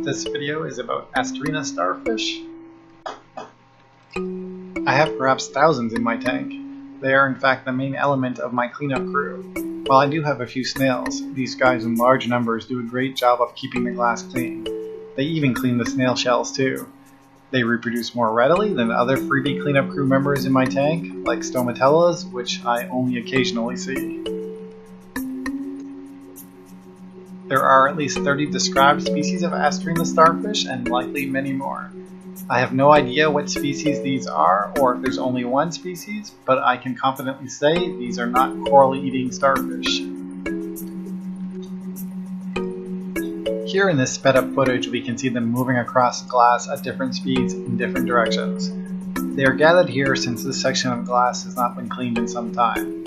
This video is about Asterina starfish. I have perhaps thousands in my tank. They are in fact the main element of my cleanup crew. While I do have a few snails, these guys in large numbers do a great job of keeping the glass clean. They even clean the snail shells too. They reproduce more readily than other freebie cleanup crew members in my tank, like stomatellas, which I only occasionally see. There are at least 30 described species of Asterina starfish, and likely many more. I have no idea what species these are, or if there's only one species, but I can confidently say these are not coral-eating starfish. Here in this sped-up footage, we can see them moving across glass at different speeds in different directions. They are gathered here since this section of glass has not been cleaned in some time.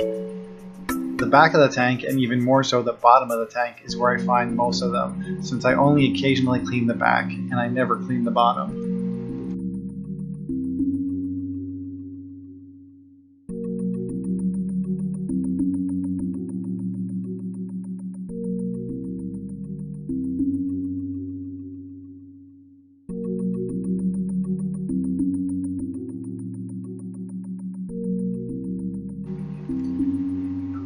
The back of the tank, and even more so the bottom of the tank, is where I find most of them, since I only occasionally clean the back, and I never clean the bottom.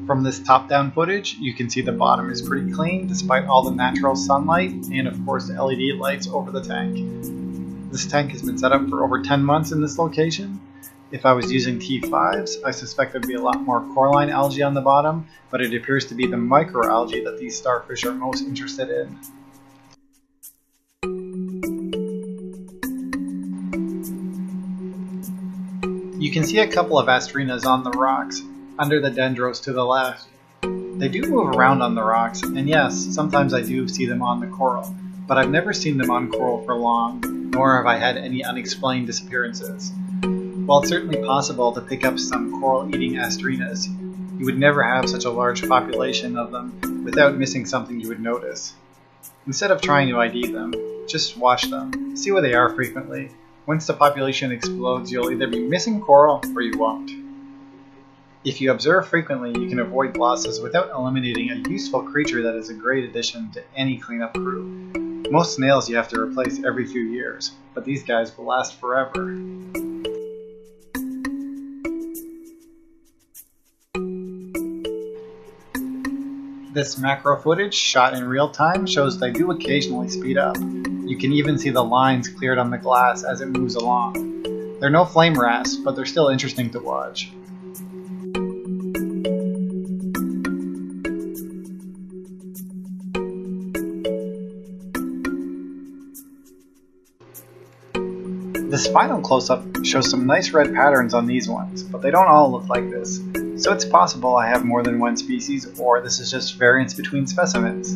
From this top-down footage, you can see the bottom is pretty clean despite all the natural sunlight and of course the LED lights over the tank. This tank has been set up for over 10 months in this location. If I was using T5s, I suspect there'd be a lot more coralline algae on the bottom, but it appears to be the microalgae that these starfish are most interested in. You can see a couple of Asterinas on the rocks, under the dendros to the left. They do move around on the rocks, and yes, sometimes I do see them on the coral, but I've never seen them on coral for long, nor have I had any unexplained disappearances. While it's certainly possible to pick up some coral-eating Asterinas, you would never have such a large population of them without missing something you would notice. Instead of trying to ID them, just watch them, see where they are frequently. Once the population explodes, you'll either be missing coral or you won't. If you observe frequently, you can avoid losses without eliminating a useful creature that is a great addition to any cleanup crew. Most snails you have to replace every few years, but these guys will last forever. This macro footage, shot in real time, shows they do occasionally speed up. You can even see the lines cleared on the glass as it moves along. They're no flame wrasse, but they're still interesting to watch. This final close-up shows some nice red patterns on these ones, but they don't all look like this, so it's possible I have more than one species, or this is just variance between specimens.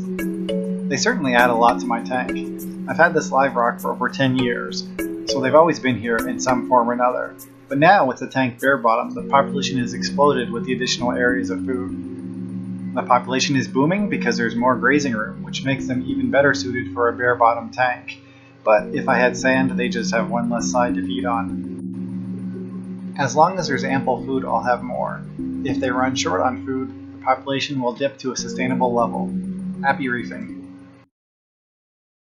They certainly add a lot to my tank. I've had this live rock for over 10 years, so they've always been here in some form or another, but now with the tank bare bottom, the population has exploded with the additional areas of food. The population is booming because there's more grazing room, which makes them even better suited for a bare bottom tank. But if I had sand, they just have one less side to feed on. As long as there's ample food, I'll have more. If they run short on food, the population will dip to a sustainable level. Happy reefing.